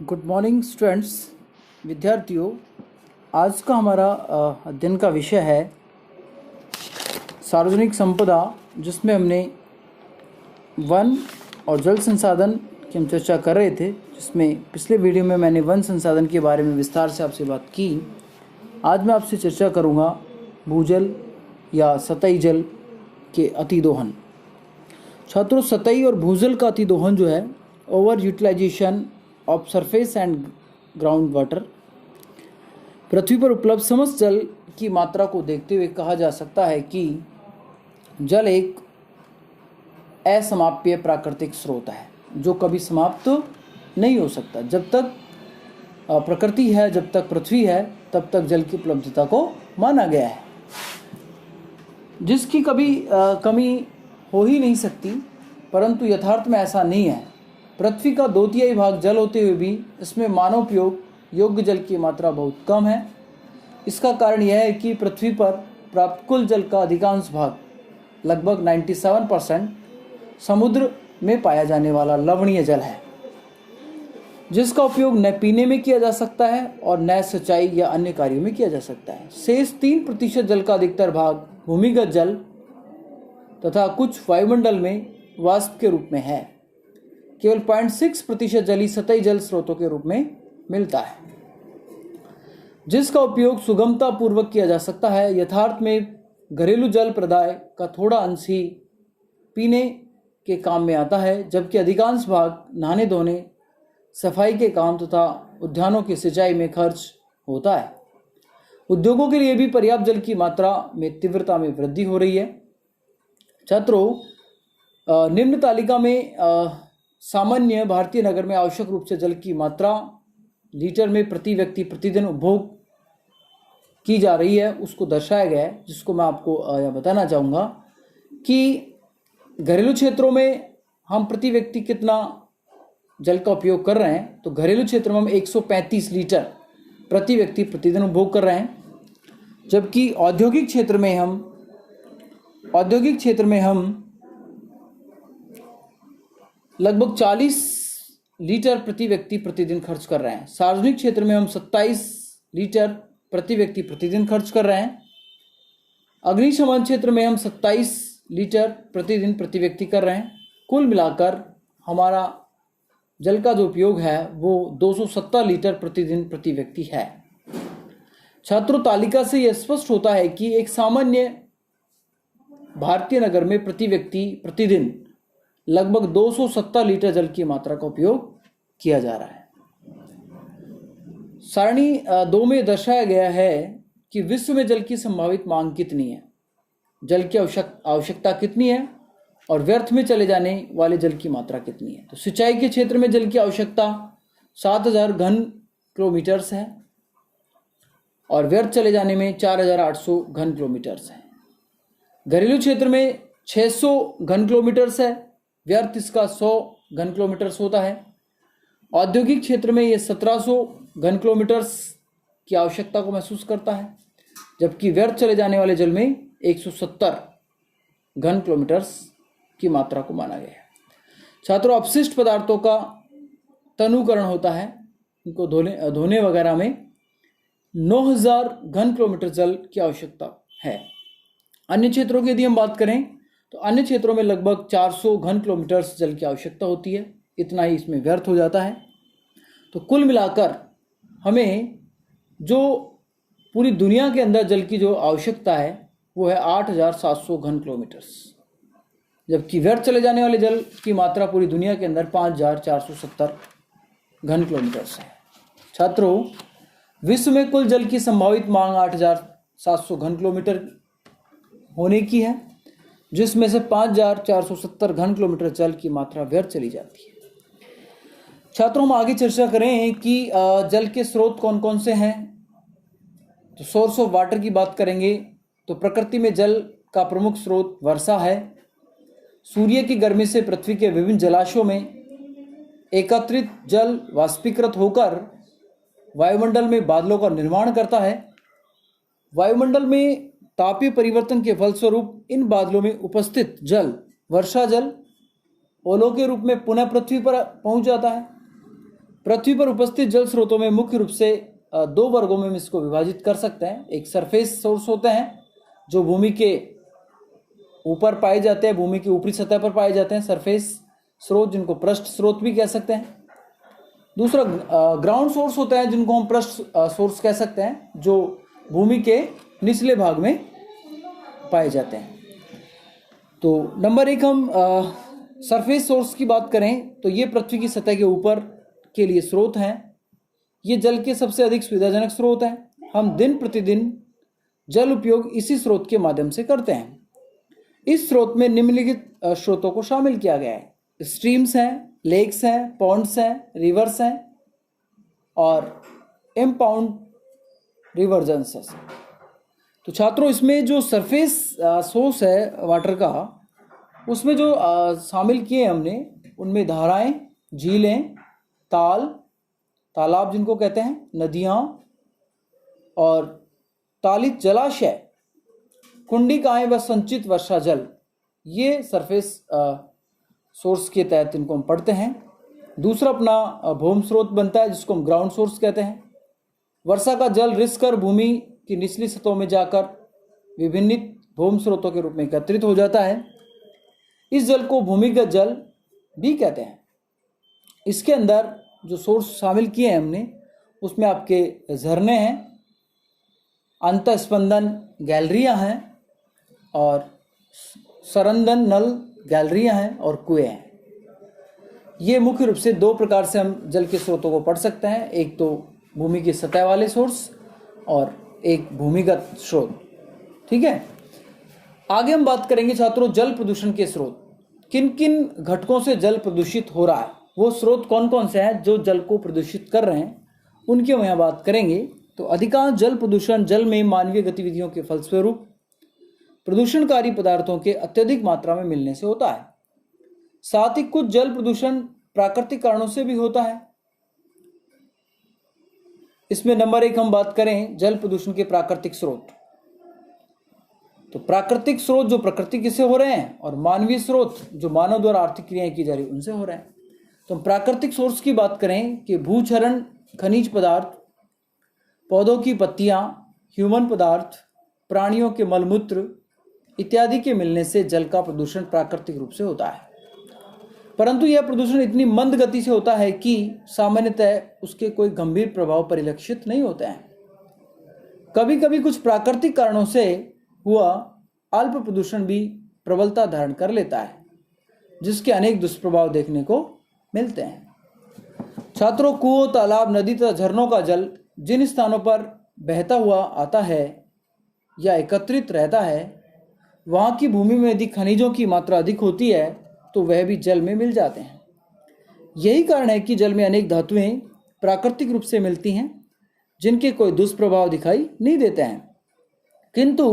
Good morning students. विद्यार्थियों, आज का हमारा अध्ययन का विषय है सार्वजनिक संपदा, जिसमें हमने वन और जल संसाधन की हम चर्चा कर रहे थे, जिसमें पिछले वीडियो में मैंने वन संसाधन के बारे में विस्तार से आपसे बात की। आज मैं आपसे चर्चा करूँगा भूजल या सतही जल के अतिदोहन। छात्रों, सतही और भूजल का अतिदोहन जो है over utilization of surface and ground water, पृथ्वी पर उपलब्ध समस्त जल की मात्रा को देखते हुए कहा जा सकता है कि जल एक असमाप्य प्राकृतिक स्रोत है जो कभी समाप्त नहीं हो सकता। जब तक प्रकृति है, जब तक पृथ्वी है, तब तक जल की उपलब्धता को माना गया है, जिसकी कभी कमी हो ही नहीं सकती। परंतु यथार्थ में ऐसा नहीं है। पृथ्वी का 2/3 भाग जल होते हुए भी इसमें मानव उपयोग योग्य जल की मात्रा बहुत कम है। इसका कारण यह है कि पृथ्वी पर प्राप्त कुल जल का अधिकांश भाग, लगभग 97%, समुद्र में पाया जाने वाला लवणीय जल है, जिसका उपयोग न पीने में किया जा सकता है और न सिंचाई या अन्य कार्यों में किया जा सकता है। शेष 3% जल का अधिकतर भाग भूमिगत जल तथा कुछ वायुमंडल में वाष्प के रूप में है। केवल 0.6% जल ही सतही जल स्रोतों के रूप में मिलता है, जिसका उपयोग सुगमता पूर्वक किया जा सकता है। यथार्थ में घरेलू जल प्रदाय का थोड़ा अंश ही पीने के काम में आता है, जबकि अधिकांश भाग नहाने धोने, सफाई के काम तथा उद्यानों की सिंचाई में खर्च होता है। उद्योगों के लिए भी पर्याप्त जल की मात्रा में तीव्रता में वृद्धि हो रही है। छात्रों, निम्न तालिका में सामान्य भारतीय नगर में आवश्यक रूप से जल की मात्रा लीटर में प्रति व्यक्ति प्रतिदिन उपभोग की जा रही है उसको दर्शाया गया है, जिसको मैं आपको यह बताना चाहूँगा कि घरेलू क्षेत्रों में हम प्रति व्यक्ति कितना जल का उपयोग कर रहे हैं। तो घरेलू क्षेत्र में हम 135 लीटर प्रति व्यक्ति प्रतिदिन उपभोग कर रहे हैं, जबकि औद्योगिक क्षेत्र में हम लगभग 40 लीटर प्रति व्यक्ति प्रतिदिन खर्च कर रहे हैं। सार्वजनिक क्षेत्र में हम 27 लीटर प्रति व्यक्ति प्रतिदिन खर्च कर रहे हैं। अग्निशमन क्षेत्र में हम 27 लीटर प्रतिदिन प्रति व्यक्ति कर रहे हैं। कुल मिलाकर हमारा जल का जो उपयोग है वो 270 लीटर प्रतिदिन प्रति व्यक्ति है। छात्रों, तालिका से यह स्पष्ट होता है कि एक सामान्य भारतीय नगर में प्रति व्यक्ति प्रतिदिन लगभग 270 लीटर जल की मात्रा का उपयोग किया जा रहा है। सारणी 2 में दर्शाया गया है कि विश्व में जल की संभावित मांग कितनी है, जल की आवश्यकता कितनी है और व्यर्थ में चले जाने वाले जल की मात्रा कितनी है। तो सिंचाई के क्षेत्र में जल की आवश्यकता 7000 घन किलोमीटर्स है और व्यर्थ चले जाने में 4800 घन किलोमीटर्स है। घरेलू क्षेत्र में 600 घन किलोमीटर्स है, व्यर्थ इसका 100 घन किलोमीटर्स होता है। औद्योगिक क्षेत्र में ये 1700 घन किलोमीटर्स की आवश्यकता को महसूस करता है, जबकि व्यर्थ चले जाने वाले जल में 170 घन किलोमीटर्स की मात्रा को माना गया है। छात्रों, अपशिष्ट पदार्थों का तनुकरण होता है, इनको धोने वगैरह में 9000 घन किलोमीटर जल की आवश्यकता है। अन्य क्षेत्रों की यदि हम बात करें तो अन्य क्षेत्रों में लगभग 400 घन किलोमीटर जल की आवश्यकता होती है। इतना ही इसमें व्यर्थ हो जाता है। तो कुल मिलाकर हमें जो पूरी दुनिया के अंदर जल की जो आवश्यकता है वो है 8700 घन किलोमीटर्स, जबकि व्यर्थ चले जाने वाले जल की मात्रा पूरी दुनिया के अंदर 5470 घन किलोमीटर्स है। छात्रों, विश्व में कुल जल की संभावित मांग 8700 घन किलोमीटर होने की है, जिसमें से 5470 घन किलोमीटर जल की मात्रा व्यर्थ चली जाती है। छात्रों, हम आगे चर्चा करें कि जल के स्रोत कौन कौन से हैं। तो सोर्स ऑफ वाटर की बात करेंगे तो प्रकृति में जल का प्रमुख स्रोत वर्षा है। सूर्य की गर्मी से पृथ्वी के विभिन्न जलाशयों में एकत्रित जल वाष्पीकृत होकर वायुमंडल में बादलों का निर्माण करता है। वायुमंडल में तापीय परिवर्तन के फलस्वरूप इन बादलों में उपस्थित जल वर्षा जल ओलों के रूप में पुनः पृथ्वी पर पहुंच जाता है। पृथ्वी पर उपस्थित जल स्रोतों में मुख्य रूप से दो वर्गों में हम इसको विभाजित कर सकते हैं। एक सरफेस सोर्स होते हैं जो भूमि के ऊपर पाए जाते हैं, भूमि की ऊपरी सतह पर पाए जाते हैं, सरफेस स्रोत, जिनको पृष्ठ स्रोत भी कह सकते हैं। दूसरा ग्राउंड सोर्स होता है जिनको हम पृष्ठ सोर्स कह सकते हैं, जो भूमि के निचले भाग में पाए जाते हैं। तो नंबर एक, हम सरफेस सोर्स की बात करें तो ये पृथ्वी की सतह के ऊपर के लिए स्रोत हैं। ये जल के सबसे अधिक सुविधाजनक स्रोत हैं। हम दिन प्रतिदिन जल उपयोग इसी स्रोत के माध्यम से करते हैं। इस स्रोत में निम्नलिखित स्रोतों को शामिल किया गया है। स्ट्रीम्स हैं, लेक्स हैं, पॉन्ड्स हैं, रिवर्स हैं और इम्पाउंड रिवर्जेंस। तो छात्रों, इसमें जो सरफेस सोर्स है वाटर का, उसमें जो शामिल किए हमने, उनमें धाराएं, झीलें, तालाब जिनको कहते हैं, नदियाँ और तालित जलाशय, कुंडिकाएं व संचित वर्षा जल, ये सरफेस सोर्स के तहत इनको हम पढ़ते हैं। दूसरा अपना भूम स्रोत बनता है जिसको हम ग्राउंड सोर्स कहते हैं। वर्षा का जल रिस कर भूमि की निचली सतहों में जाकर विभिन्न भूम स्रोतों के रूप में एकत्रित हो जाता है। इस जल को भूमिगत जल भी कहते हैं। इसके अंदर जो सोर्स शामिल किए हैं हमने, उसमें आपके झरने हैं, अंतःस्पंदन गैलरियाँ हैं और सरंदन नल गैलरियाँ हैं और कुएं हैं। ये मुख्य रूप से दो प्रकार से हम जल के स्रोतों को पढ़ सकते हैं। एक तो भूमि की सतह वाले सोर्स और एक भूमिगत स्रोत। ठीक है, आगे हम बात करेंगे छात्रों जल प्रदूषण के स्रोत। किन किन घटकों से जल प्रदूषित हो रहा है, वो स्रोत कौन कौन से हैं जो जल को प्रदूषित कर रहे हैं, उनकी हम यहाँ बात करेंगे। तो अधिकांश जल प्रदूषण जल में मानवीय गतिविधियों के फलस्वरूप प्रदूषणकारी पदार्थों के अत्यधिक मात्रा में मिलने से होता है। साथ ही कुछ जल प्रदूषण प्राकृतिक कारणों से भी होता है। इसमें नंबर एक हम बात करें जल प्रदूषण के प्राकृतिक स्रोत। तो प्राकृतिक स्रोत जो प्रकृति से हो रहे हैं और मानवीय स्रोत जो मानव द्वारा आर्थिक क्रियाएं की जा रही उनसे हो रहे हैं। तो हम प्राकृतिक सोर्स की बात करें कि भूक्षरण, खनिज पदार्थ, पौधों की पत्तियां, ह्यूमन पदार्थ, प्राणियों के मलमूत्र इत्यादि के मिलने से जल का प्रदूषण प्राकृतिक रूप से होता है। परंतु यह प्रदूषण इतनी मंद गति से होता है कि सामान्यतः उसके कोई गंभीर प्रभाव परिलक्षित नहीं होते हैं। कभी कभी कुछ प्राकृतिक कारणों से हुआ अल्प प्रदूषण भी प्रबलता धारण कर लेता है, जिसके अनेक दुष्प्रभाव देखने को मिलते हैं। छात्रों, कुओं, तालाब, नदी तथा झरनों का जल जिन स्थानों पर बहता हुआ आता है या एकत्रित रहता है, वहाँ की भूमि में यदि खनिजों की मात्रा अधिक होती है तो वह भी जल में मिल जाते हैं। यही कारण है कि जल में अनेक धातुएं प्राकृतिक रूप से मिलती हैं जिनके कोई दुष्प्रभाव दिखाई नहीं देते हैं। किंतु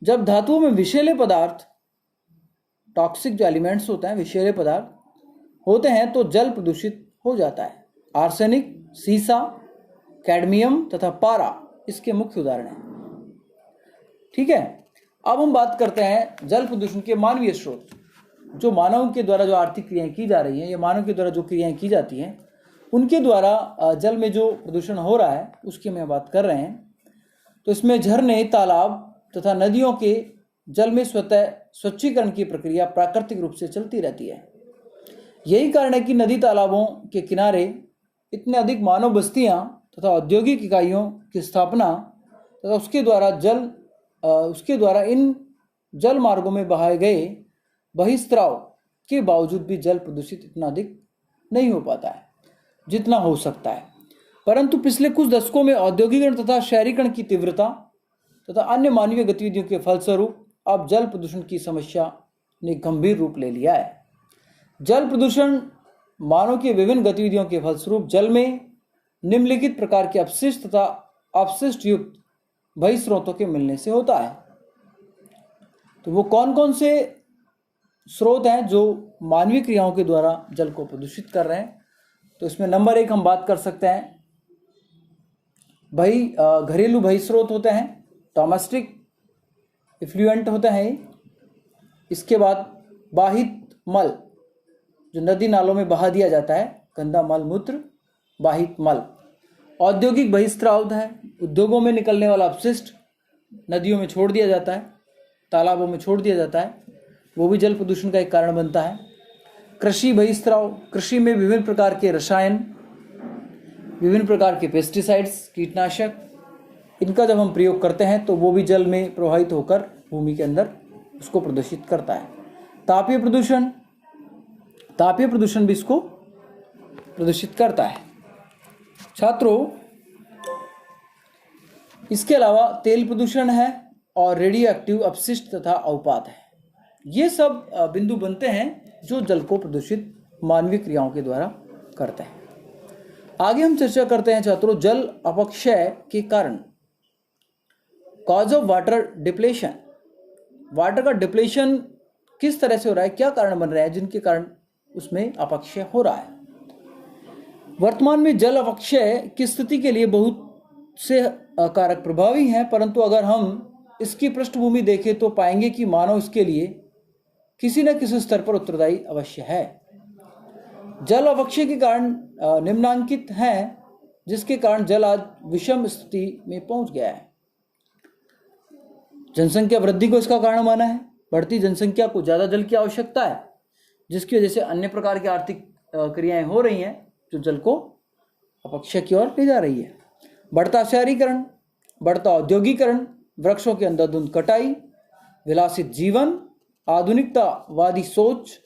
जब धातुओं में विषैले पदार्थ, टॉक्सिक जो एलिमेंट्स होते हैं, विषैले पदार्थ होते हैं, तो जल प्रदूषित हो जाता है। आर्सेनिक, सीसा, कैडमियम तथा पारा इसके मुख्य उदाहरण हैं। ठीक है, अब हम बात करते हैं जल प्रदूषण के मानवीय स्रोत। जो मानव के द्वारा जो आर्थिक क्रियाएं की जा रही हैं या मानव के द्वारा जो क्रियाएं की जाती हैं, उनके द्वारा जल में जो प्रदूषण हो रहा है उसकी मैं बात कर रहे हैं। तो इसमें झरने, तालाब तथा नदियों के जल में स्वतः स्वच्छीकरण की प्रक्रिया प्राकृतिक रूप से चलती रहती है। यही कारण है कि नदी तालाबों के किनारे इतने अधिक मानव बस्तियां तथा औद्योगिक इकाइयों की स्थापना तथा उसके द्वारा इन जल मार्गों में बहाए गए बहिस्त्राव के बावजूद भी जल प्रदूषित इतना अधिक नहीं हो पाता है जितना हो सकता है। परंतु पिछले कुछ दशकों में औद्योगिकरण तथा शहरीकरण की तीव्रता तथा अन्य मानवीय गतिविधियों के फलस्वरूप अब जल प्रदूषण की समस्या ने गंभीर रूप ले लिया है। जल प्रदूषण मानव की विभिन्न गतिविधियों के फलस्वरूप जल में निम्नलिखित प्रकार के अपशिष्ट तथा अपशिष्ट युक्त बहिस्रोतों के मिलने से होता है। तो वो कौन कौन से स्रोत हैं जो मानवीय क्रियाओं के द्वारा जल को प्रदूषित कर रहे हैं? तो इसमें नंबर एक हम बात कर सकते हैं घरेलू बहिस्रोत होते हैं, डोमेस्टिक इफ्लुएंट होते हैं। इसके बाद बाहित मल जो नदी नालों में बहा दिया जाता है, गंदा मल मूत्र, वाहित मल। औद्योगिक बहिस्त्राव है, उद्योगों में निकलने वाला अपशिष्ट नदियों में छोड़ दिया जाता है, तालाबों में छोड़ दिया जाता है, वो भी जल प्रदूषण का एक कारण बनता है। कृषि बहिस्त्राव, कृषि में विभिन्न प्रकार के रसायन, विभिन्न प्रकार के पेस्टिसाइड्स, कीटनाशक, इनका जब हम प्रयोग करते हैं तो वो भी जल में प्रवाहित होकर भूमि के अंदर उसको प्रदूषित करता है। तापीय प्रदूषण, तापीय प्रदूषण भी इसको प्रदूषित करता है। छात्रों, इसके अलावा तेल प्रदूषण है और रेडियो एक्टिव अपशिष्ट तथा अवपात है। ये सब बिंदु बनते हैं जो जल को प्रदूषित मानवीय क्रियाओं के द्वारा करते हैं। आगे हम चर्चा करते हैं छात्रों जल अपक्षय के कारण। Cause of water depletion, water का डिप्लेशन किस तरह से हो रहा है, क्या कारण बन रहे हैं जिनके कारण उसमें अपक्षय हो रहा है। वर्तमान में जल अपक्षय की स्थिति के लिए बहुत से कारक प्रभावी हैं, परंतु अगर हम इसकी पृष्ठभूमि देखें तो पाएंगे कि मानव इसके लिए किसी न किसी स्तर पर उत्तरदायी अवश्य है। जल अपक्षय के कारण निम्नांकित हैं, जिसके कारण जल आज विषम स्थिति में पहुंच गया है। जनसंख्या वृद्धि को इसका कारण माना है। बढ़ती जनसंख्या को ज़्यादा जल की आवश्यकता है, जिसकी वजह से अन्य प्रकार की आर्थिक क्रियाएं हो रही हैं जो जल को अपक्षय की ओर ले जा रही है। बढ़ता शहरीकरण, बढ़ता औद्योगिकरण, वृक्षों की अंधाधुंध कटाई, विलासित जीवन, आधुनिकतावादी सोच,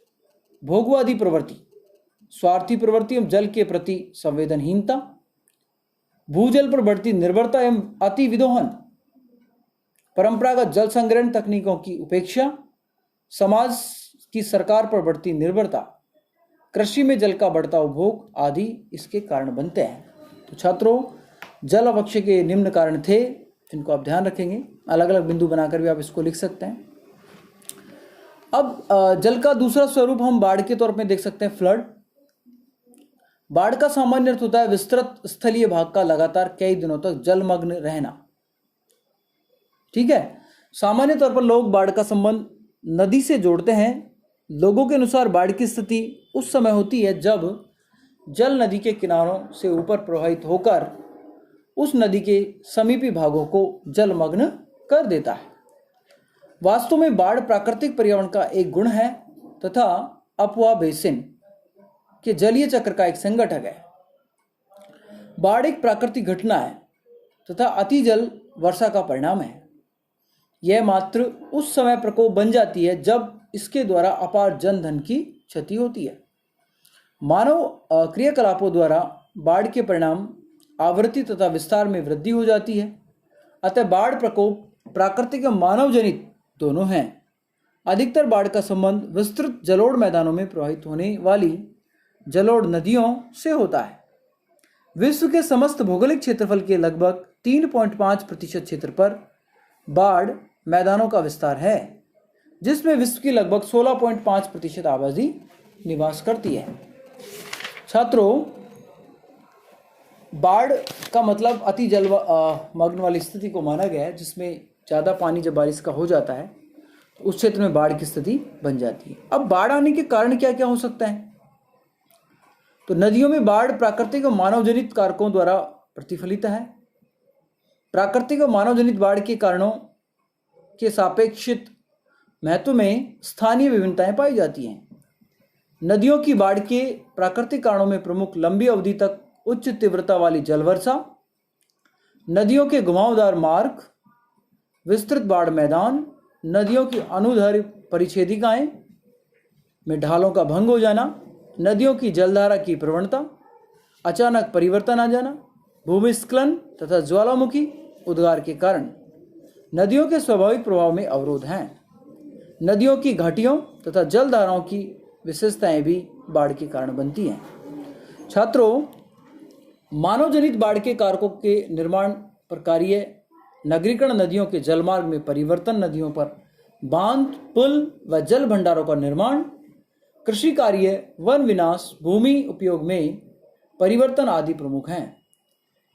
भोगवादी प्रवृत्ति, स्वार्थी प्रवृत्ति एवं जल के प्रति संवेदनहीनता, भूजल पर बढ़ती निर्भरता एवं अति विदोहन, परंपरागत जल संग्रहण तकनीकों की उपेक्षा, समाज की सरकार पर बढ़ती निर्भरता, कृषि में जल का बढ़ता उपभोग आदि इसके कारण बनते हैं। तो छात्रों, जल अपक्षय के निम्न कारण थे जिनको आप ध्यान रखेंगे। अलग अलग बिंदु बनाकर भी आप इसको लिख सकते हैं। अब जल का दूसरा स्वरूप हम बाढ़ के तौर में देख सकते हैं, फ्लड। बाढ़ का सामान्य अर्थ होता है विस्तृत स्थलीय भाग का लगातार कई दिनों तक जलमग्न रहना। ठीक है, सामान्य तौर पर लोग बाढ़ का संबंध नदी से जोड़ते हैं। लोगों के अनुसार बाढ़ की स्थिति उस समय होती है जब जल नदी के किनारों से ऊपर प्रवाहित होकर उस नदी के समीपी भागों को जलमग्न कर देता है। वास्तव में बाढ़ प्राकृतिक पर्यावरण का एक गुण है तथा अपवा बेसिन के जलीय चक्र का एक संगठक है। बाढ़ एक प्राकृतिक घटना है तथा अति जल वर्षा का परिणाम है। यह मात्र उस समय प्रकोप बन जाती है जब इसके द्वारा अपार जनधन की क्षति होती है। मानव क्रियाकलापों द्वारा बाढ़ के परिणाम आवृत्ति तथा विस्तार में वृद्धि हो जाती है। अतः बाढ़ प्रकोप प्राकृतिक एवं मानव जनित दोनों हैं। अधिकतर बाढ़ का संबंध विस्तृत जलोढ़ मैदानों में प्रवाहित होने वाली जलोढ़ नदियों से होता है। विश्व के समस्त भौगोलिक क्षेत्रफल के लगभग 3.5% क्षेत्र पर बाढ़ मैदानों का विस्तार है, जिसमें विश्व की लगभग 16.5% आबादी निवास करती है। छात्रों, बाढ़ का मतलब अति जल मग्न वाली स्थिति को माना गया है, जिसमें ज़्यादा पानी जब बारिश का हो जाता है तो उस क्षेत्र में बाढ़ की स्थिति बन जाती है। अब बाढ़ आने के कारण क्या क्या हो सकता है? तो नदियों में बाढ़ प्राकृतिक और मानव जनित कारकों द्वारा प्रतिफलित है। प्राकृतिक और मानव जनित बाढ़ के कारणों के सापेक्षित महत्व में स्थानीय विभिन्नताएं पाई जाती हैं। नदियों की बाढ़ के प्राकृतिक कारणों में प्रमुख लंबी अवधि तक उच्च तीव्रता वाली जल वर्षा, नदियों के घुमावदार मार्ग, विस्तृत बाढ़ मैदान, नदियों की अनुदैर्घ्य परिच्छेदिकाएं में ढालों का भंग हो जाना, नदियों की जलधारा की प्रवणता, अचानक परिवर्तन आ जाना, भूमिस्खलन तथा ज्वालामुखी उद्गार के कारण नदियों के स्वाभाविक प्रवाह में अवरोध हैं। नदियों की घाटियों तथा जलधाराओं की विशेषताएं भी बाढ़ के कारण बनती हैं। छात्रों, मानव जनित बाढ़ के कारकों के निर्माण पर कार्य नगरीकरण, नदियों के जलमार्ग में परिवर्तन, नदियों पर बांध, पुल व जल भंडारों का निर्माण, कृषि कार्य, वन विनाश, भूमि उपयोग में परिवर्तन आदि प्रमुख हैं।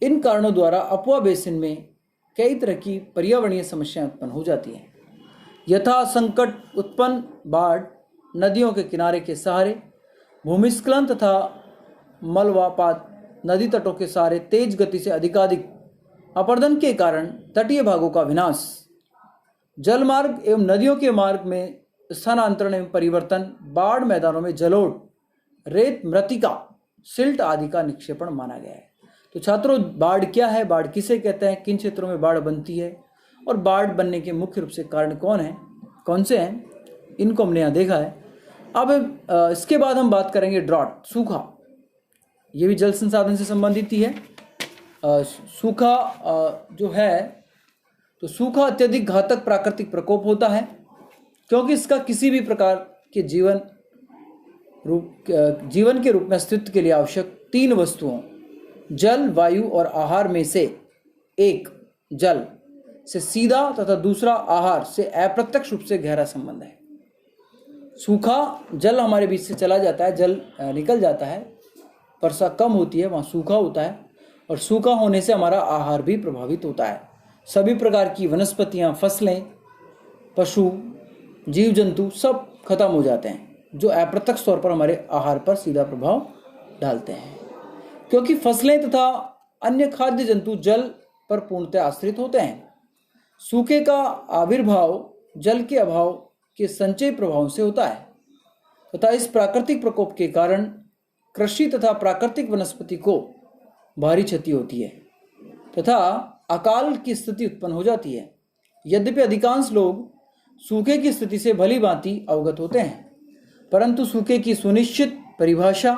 इन कारणों द्वारा अपवा बेसिन में कई तरह की पर्यावरणीय समस्याएं उत्पन्न हो जाती हैं, यथा संकट उत्पन्न बाढ़, नदियों के किनारे के सहारे, भूमिस्खलन तथा मलवापात नदी तटों के सारे तेज गति से अधिकाधिक अपर्दन के कारण तटीय भागों का विनाश, जलमार्ग एवं नदियों के मार्ग में स्थानांतरण एवं परिवर्तन, बाढ़ मैदानों में जलोढ़, रेत मृतिका, सिल्ट आदि का निक्षेपण माना गया है। तो छात्रों, बाढ़ क्या है, बाढ़ किसे कहते हैं, किन क्षेत्रों में बाढ़ बनती है और बाढ़ बनने के मुख्य रूप से कारण कौन से हैं, इनको हमने यहाँ देखा है। अब इसके बाद हम बात करेंगे ड्रॉट, सूखा। ये भी जल संसाधन से संबंधित ही है। सूखा जो है, तो सूखा अत्यधिक घातक प्राकृतिक प्रकोप होता है, क्योंकि इसका किसी भी प्रकार के जीवन के रूप में अस्तित्व के लिए आवश्यक 3 वस्तुओं जल, वायु और आहार में से एक जल से सीधा तथा दूसरा आहार से अप्रत्यक्ष रूप से गहरा संबंध है। सूखा, जल हमारे बीच से चला जाता है, जल निकल जाता है, वर्षा कम होती है, वहाँ सूखा होता है, और सूखा होने से हमारा आहार भी प्रभावित होता है। सभी प्रकार की वनस्पतियाँ, फसलें, पशु, जीव जंतु सब खत्म हो जाते हैं, जो अप्रत्यक्ष तौर पर हमारे आहार पर सीधा प्रभाव डालते हैं, क्योंकि फसलें तथा अन्य खाद्य जंतु जल पर पूर्णतः आश्रित होते हैं। सूखे का आविर्भाव जल के अभाव के संचय प्रभाव से होता है तथा इस प्राकृतिक प्रकोप के कारण कृषि तथा प्राकृतिक वनस्पति को भारी क्षति होती है तथा अकाल की स्थिति उत्पन्न हो जाती है। यद्यपि अधिकांश लोग सूखे की स्थिति से भली भांति अवगत होते हैं, परंतु सूखे की सुनिश्चित परिभाषा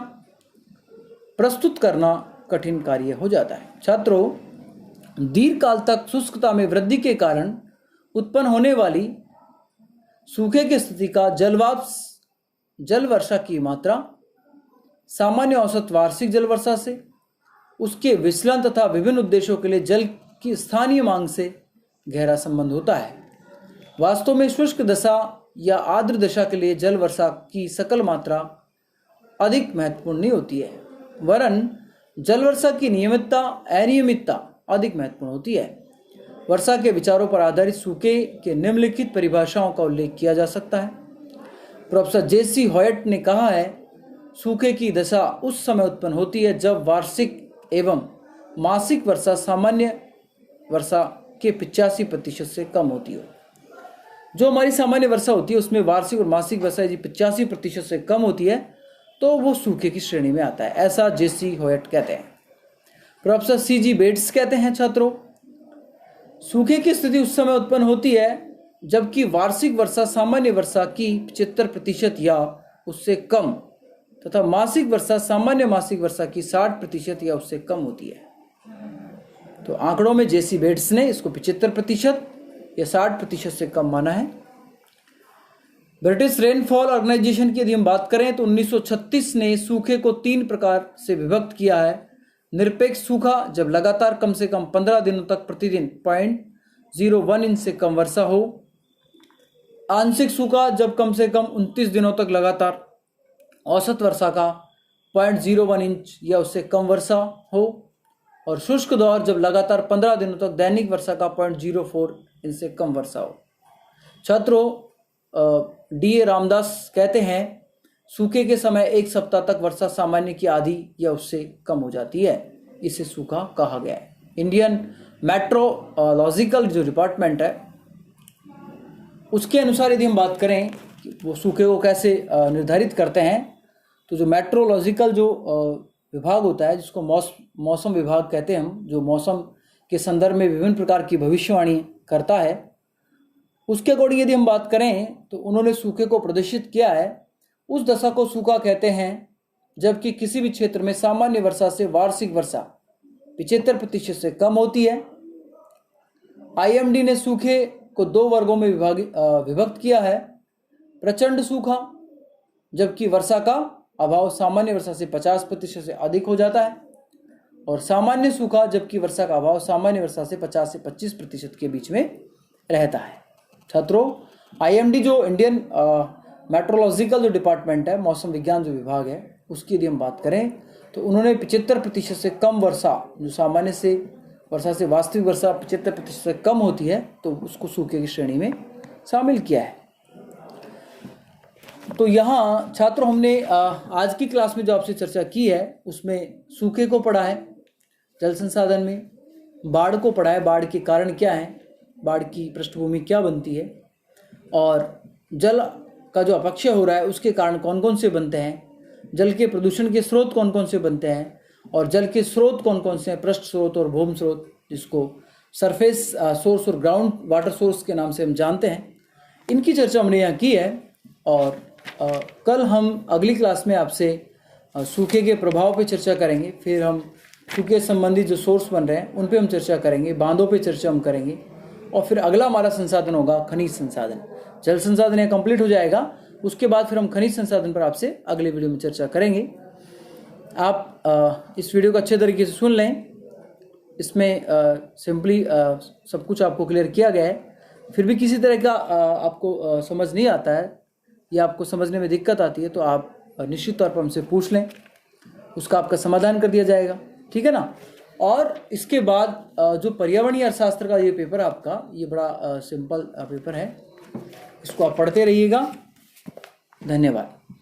प्रस्तुत करना कठिन कार्य हो जाता है। छात्रों, दीर्घकाल तक शुष्कता में वृद्धि के कारण उत्पन्न होने वाली सूखे की स्थिति का जल वर्षा की मात्रा सामान्य औसत वार्षिक जल वर्षा से, उसके विचलन तथा विभिन्न उद्देश्यों के लिए जल की स्थानीय मांग से गहरा संबंध होता है। वास्तव में शुष्क दशा या आर्द्र दशा के लिए जल वर्षा की सकल मात्रा अधिक महत्वपूर्ण नहीं होती है, वरन जल वर्षा की नियमितता, अनियमितता अधिक महत्वपूर्ण होती है। वर्षा के विचारों पर आधारित सूखे के निम्नलिखित परिभाषाओं का उल्लेख किया जा सकता है। प्रोफेसर जेसी हॉयट ने कहा है, सूखे की दशा उस समय उत्पन्न होती है जब वार्षिक एवं मासिक वर्षा सामान्य वर्षा के 85% से कम होती हो। जो हमारी सामान्य वर्षा होती है उसमें वार्षिक और मासिक वर्षा यदि 85% से कम होती है तो वो सूखे की श्रेणी में आता है, ऐसा जेसी हॉयट कहते हैं। प्रोफेसर सीजी बेट्स कहते हैं, छात्रों, सूखे की स्थिति उस समय उत्पन्न होती है जबकि वार्षिक वर्षा सामान्य वर्षा की 75% या उससे कम तथा मासिक वर्षा सामान्य मासिक वर्षा की 60% या उससे कम होती है। तो आंकड़ों में जेसी बेट्स ने इसको 75% या 60% से कम माना है। ब्रिटिश रेनफॉल ऑर्गेनाइजेशन की यदि हम बात करें तो 1936 ने सूखे को 3 प्रकार से विभक्त किया है। निरपेक्ष सूखा, जब लगातार कम से कम 15 दिनों तक प्रतिदिन 0.01 इंच से कम वर्षा हो। आंशिक सूखा, जब कम से कम 29 दिनों तक लगातार औसत वर्षा का 0.01 इंच या उससे कम वर्षा हो। और शुष्क दौर, जब लगातार 15 दिनों तक दैनिक वर्षा का 0.04 इंच से कम वर्षा हो। छात्रों, डी.ए. रामदास कहते हैं, सूखे के समय 1 सप्ताह तक वर्षा सामान्य की आधी या उससे कम हो जाती है, इसे सूखा कहा गया है। इंडियन मेट्रोलॉजिकल जो डिपार्टमेंट है उसके अनुसार यदि हम बात करें कि वो सूखे को कैसे निर्धारित करते हैं, तो जो मेट्रोलॉजिकल जो विभाग होता है, जिसको मौसम विभाग कहते हैं हम, जो मौसम के संदर्भ में विभिन्न प्रकार की भविष्यवाणी करता है, उसके अकॉर्डिंग यदि हम बात करें तो उन्होंने सूखे को प्रदर्शित किया है। उस दशा को सूखा कहते हैं जबकि किसी भी क्षेत्र में सामान्य वर्षा से वार्षिक वर्षा 75% से कम होती है। आईएमडी ने सूखे को 2 वर्गों में विभक्त किया है। प्रचंड सूखा, जबकि वर्षा का अभाव सामान्य वर्षा से 50% से अधिक हो जाता है, और सामान्य सूखा, जबकि वर्षा का अभाव सामान्य वर्षा से 50 से 25% के बीच में रहता है। छात्रों, आईएमडी जो इंडियन मेट्रोलॉजिकल जो डिपार्टमेंट है, मौसम विज्ञान जो विभाग है, उसकी यदि हम बात करें तो उन्होंने 75% से कम वर्षा, जो सामान्य से वर्षा से वास्तविक वर्षा 75% से कम होती है, तो उसको सूखे की श्रेणी में शामिल किया है। तो यहाँ छात्रों हमने आज की क्लास में जो आपसे चर्चा की है उसमें सूखे को पढ़ा है, जल संसाधन में बाढ़ को पढ़ा है, बाढ़ के कारण क्या है, बाढ़ की पृष्ठभूमि क्या बनती है, और जल का जो अपक्षय हो रहा है उसके कारण कौन कौन से बनते हैं, जल के प्रदूषण के स्रोत कौन कौन से बनते हैं, और जल के स्रोत कौन कौन से हैं, पृष्ठ स्रोत और भूमि स्रोत, जिसको सरफेस सोर्स और ग्राउंड वाटर सोर्स के नाम से हम जानते हैं। इनकी चर्चा हमने यहाँ की है। और कल हम अगली क्लास में आपसे सूखे के प्रभाव पे चर्चा करेंगे। फिर हम सूखे संबंधी जो सोर्स बन रहे हैं उन पे हम चर्चा करेंगे, बांधों पे चर्चा हम करेंगे, और फिर अगला हमारा संसाधन होगा खनिज संसाधन। जल संसाधन यहाँ कंप्लीट हो जाएगा, उसके बाद फिर हम खनिज संसाधन पर आपसे अगले वीडियो में चर्चा करेंगे। आप इस वीडियो को अच्छे तरीके से सुन लें, इसमें सिंपली सब कुछ आपको क्लियर किया गया है। फिर भी किसी तरह का आपको समझ नहीं आता है या आपको समझने में दिक्कत आती है तो आप निश्चित तौर पर हमसे पूछ लें, उसका आपका समाधान कर दिया जाएगा, ठीक है ना। और इसके बाद जो पर्यावरणीय अर्थशास्त्र का ये पेपर आपका, ये बड़ा सिंपल पेपर है, इसको आप पढ़ते रहिएगा। धन्यवाद।